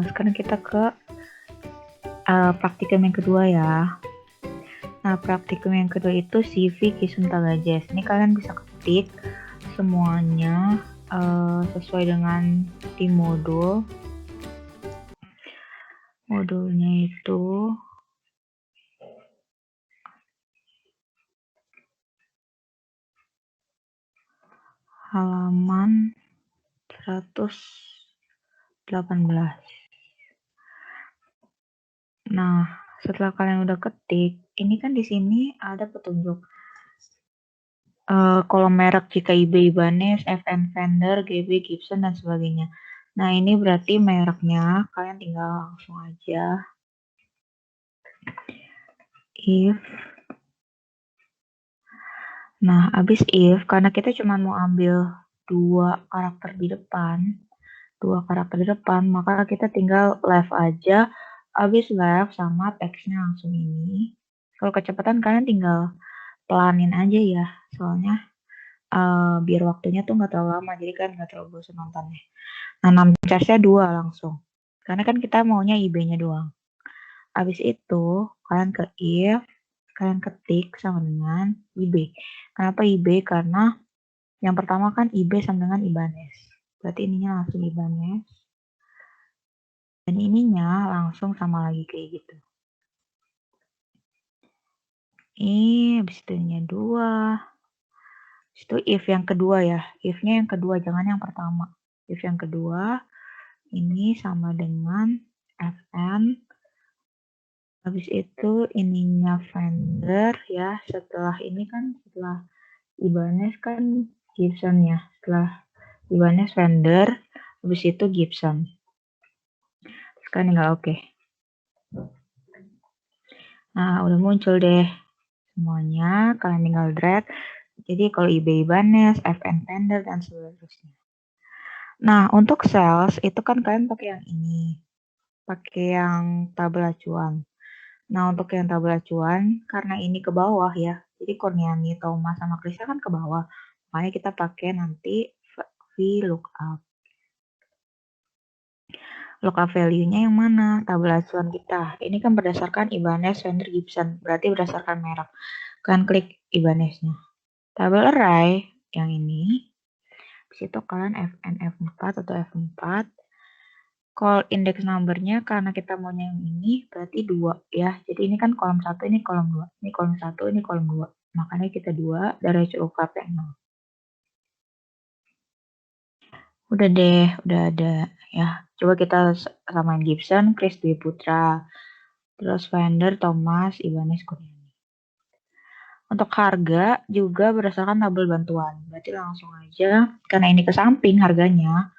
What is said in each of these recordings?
Sekarang kita ke praktikum yang kedua ya. Nah, praktikum yang kedua itu CV Kisun Tagajes. Ini kalian bisa ketik semuanya sesuai dengan di modul. Modulnya itu halaman 118. Nah, setelah kalian udah ketik, ini kan di sini ada petunjuk kolom merek JKIB Ibanez, FN Vendor, GB Gibson dan sebagainya. Nah, ini berarti mereknya, kalian tinggal langsung aja if. Nah, habis if, karena kita cuma mau ambil dua karakter di depan, maka kita tinggal left aja, habis left sama teksnya langsung ini. Kalau kecepatan kalian tinggal pelanin aja ya, soalnya biar waktunya tuh nggak terlalu lama, jadi kan nggak terlalu bosan nontonnya. Nah, 6 charge-nya 2 langsung, karena kan kita maunya IB-nya doang. Habis itu, kalian ke if, kalian ketik sama dengan IB. Kenapa IB? Karena yang pertama kan IB sama dengan Ibanez. Berarti ininya langsung Ibanez. Dan ininya langsung sama lagi kayak gitu. Ini habis itu ininya 2. Habis itu if yang kedua ya. If-nya yang kedua, jangan yang pertama. If yang kedua, ini sama dengan FN. Habis itu ininya vendor ya. Setelah ini kan, setelah Ibanez kan Gibson ya. Setelah Ibanez vendor, habis itu Gibson. Sekarang tinggal oke. Nah, udah muncul deh semuanya. Kalian tinggal drag. Jadi kalau IB Ibanez, FN vendor dan seterusnya. Nah, untuk sales itu kan kalian pakai yang ini. Pakai yang tabel acuan. Nah, untuk yang tabel acuan, karena ini ke bawah ya. Jadi Kurniani, Thomas, sama Krista kan ke bawah. Makanya kita pakai nanti VLOOKUP. Lookup value-nya yang mana? Tabel acuan kita. Ini kan berdasarkan Ibanez, vendor, Gibson. Berarti berdasarkan merek. Kalian klik Ibanez-nya. Tabel array yang ini. Di situ kalian FN F4 atau F4. Call index number-nya karena kita maunya yang ini berarti 2 ya. Jadi ini kan kolom 1, ini kolom 2. Ini kolom 1, ini kolom 2. Makanya kita 2 dari lookup yang 0. Udah deh, udah ada ya. Coba kita samain Gibson, Chris Dwi Putra. Terus vendor, Thomas, Ibanez, Kurniani. Untuk harga juga berdasarkan tabel bantuan. Berarti langsung aja, karena ini ke samping harganya,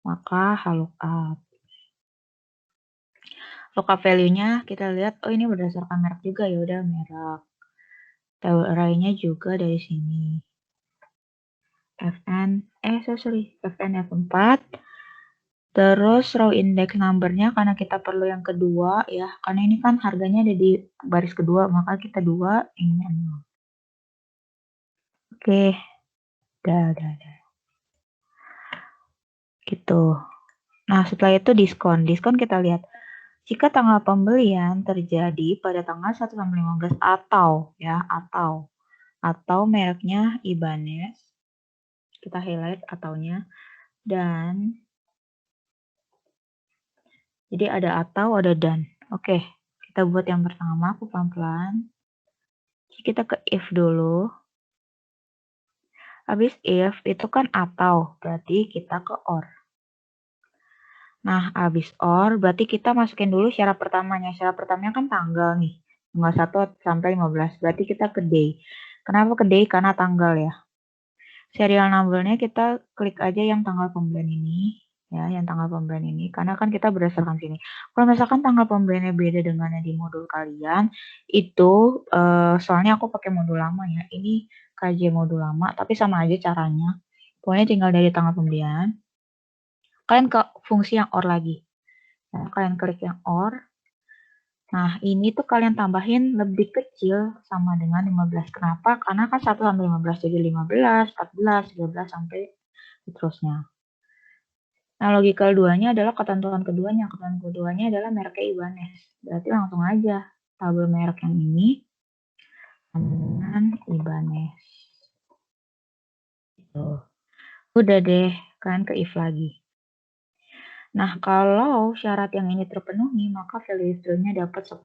maka lookup. Lookup value-nya kita lihat, oh ini berdasarkan merek juga, ya udah merek. Tabel array-nya juga dari sini. FN F4. Terus row index number-nya karena kita perlu yang kedua ya. Karena ini kan harganya ada di baris kedua, maka kita 2, ini 0. Oke. Udah. Gitu. Nah, setelah itu diskon. Diskon kita lihat. Jika tanggal pembelian terjadi pada tanggal 1 sampai 15 atau mereknya Ibanez, kita highlight ataunya, dan jadi ada atau, ada dan. Oke, kita buat yang pertama, aku pelan-pelan. Kita ke if dulu. Habis if itu kan atau, berarti kita ke or. Nah, habis or, berarti kita masukin dulu syarat pertamanya. Syarat pertamanya kan tanggal nih. Tanggal 1 sampai 15. Berarti kita ke day. Kenapa ke day? Karena tanggal ya. Serial number-nya kita klik aja yang tanggal pembelian ini. Ya, yang tanggal pembelian ini. Karena kan kita berdasarkan sini. Kalau misalkan tanggal pembeliannya beda dengan yang di modul kalian, itu soalnya aku pakai modul lama ya. Ini KJ modul lama, tapi sama aja caranya. Pokoknya tinggal dari tanggal pembelian. Kalian ke fungsi yang or lagi. Nah, kalian klik yang or. Nah, ini tuh kalian tambahin lebih kecil sama dengan 15. Kenapa? Karena kan 1 sampai 15 jadi 15, 14, 13 sampai seterusnya. Nah, logical 2-nya adalah ketentuan keduanya. Ketentuan keduanya adalah mereknya Ibanez. Berarti langsung aja tabel merek yang ini dengan Ibanez. Tuh. Udah deh, kan ke if lagi. Nah, kalau syarat yang ini terpenuhi, maka value if-nya dapat 10%.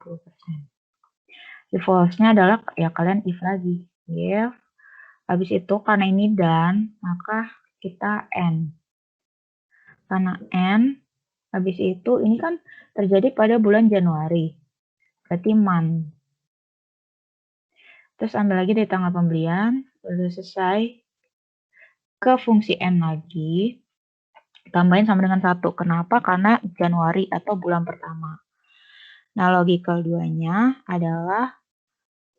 If false-nya adalah ya kalian if lagi. If, habis itu karena ini dan, maka kita and. Karena and, habis itu ini kan terjadi pada bulan Januari. Berarti month. Terus ambil lagi dari tanggal pembelian, udah selesai. Ke fungsi n lagi, tambahin sama dengan 1. Kenapa? Karena Januari atau bulan pertama. Nah, logical 2-nya adalah,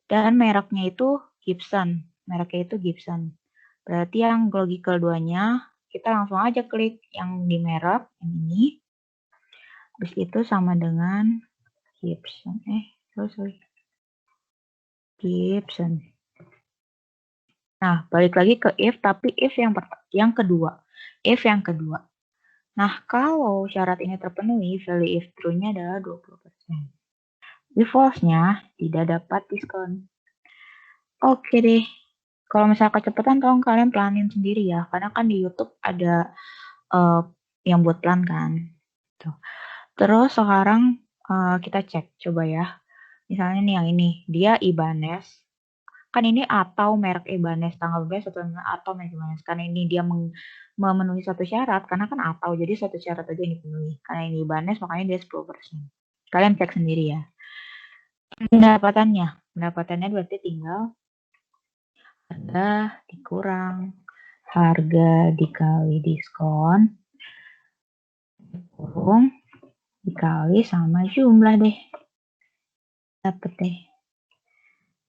dan mereknya itu Gibson. Mereknya itu Gibson. Berarti yang logical 2-nya, kita langsung aja klik yang di merek, yang ini. Terus itu sama dengan Gibson. Sorry. Gibson. Nah, balik lagi ke if, tapi if yang kedua. If yang kedua. Nah, kalau syarat ini terpenuhi, value if true-nya adalah 20%. If false-nya tidak dapat diskon. Oke deh. Kalau misalnya kecepatan, tolong kalian pelanin sendiri ya. Karena kan di YouTube ada yang buat pelan kan. Tuh. Terus sekarang kita cek. Coba ya. Misalnya nih yang ini. Dia Ibanez. Kan ini atau merek Ibanez. Tanggal bebas atau merek Ibanez. Karena ini dia memenuhi satu syarat. Karena kan atau. Jadi satu syarat aja yang dipenuhi. Karena ini Ibanez makanya dia 10%. Kalian cek sendiri ya. Pendapatannya berarti tinggal harga dikurang harga dikali diskon kurung dikali sama jumlah deh. Dapet deh.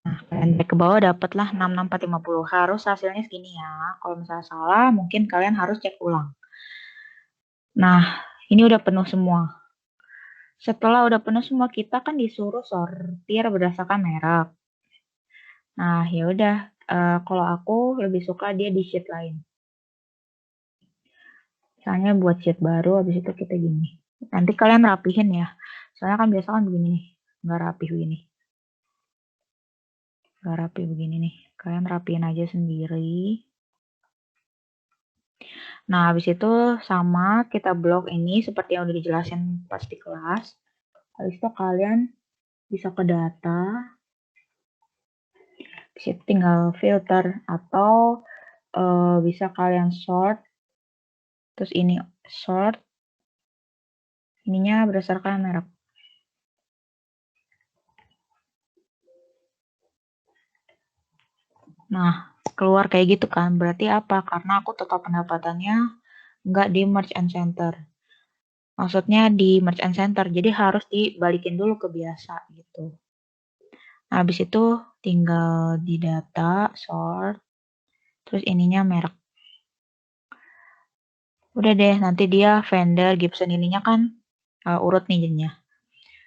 Nah, kalian ke bawah dapatlah 66450. Harus hasilnya segini ya. Kalau misalnya salah, mungkin kalian harus cek ulang. Nah, ini udah penuh semua. Setelah udah penuh semua, kita kan disuruh sortir berdasarkan merek. Nah, ya udah. Kalau aku lebih suka dia di sheet lain. Misalnya buat sheet baru, habis itu kita gini. Nanti kalian rapihin ya. Soalnya kan biasa kan begini nih. Nggak rapi begini. Nggak rapi begini nih. Kalian rapiin aja sendiri. Nah, habis itu sama kita blok ini seperti yang udah dijelasin pas di kelas. Habis itu kalian bisa ke data. Bisa tinggal filter atau bisa kalian sort. Terus ini sort. Ininya berdasarkan merek. Nah, keluar kayak gitu kan. Berarti apa? Karena aku total pendapatannya nggak di merge and center. Maksudnya di merge and center. Jadi harus dibalikin dulu ke biasa gitu. Nah, habis itu tinggal di data, sort. Terus ininya merek. Udah deh, nanti dia vendor, Gibson ininya kan urut nih jadinya.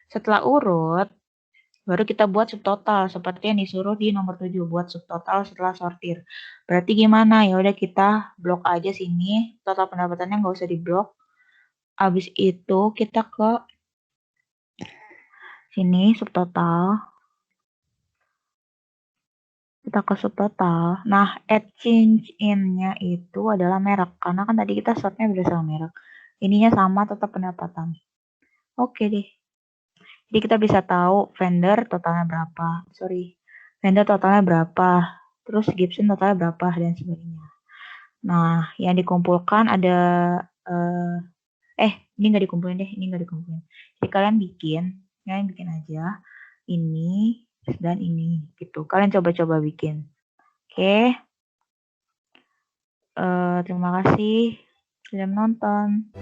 Setelah urut, baru kita buat subtotal seperti yang disuruh di nomor 7 buat subtotal setelah sortir. Berarti gimana? Ya udah kita blok aja sini, total pendapatannya nggak usah diblok. Habis itu kita ke sini subtotal. Kita ke subtotal. Nah, add change in-nya itu adalah merek karena kan tadi kita sortnya berdasarkan merek. Ininya sama tetap pendapatan. Oke deh. Jadi kita bisa tahu vendor totalnya berapa. Vendor totalnya berapa. Terus Gibson totalnya berapa dan sebagainya. Nah, yang dikumpulkan ada ini nggak dikumpulin deh, ini nggak dikumpulin. Jadi kalian bikin aja ini dan ini gitu. Kalian coba-coba bikin. Oke. Terima kasih sudah menonton.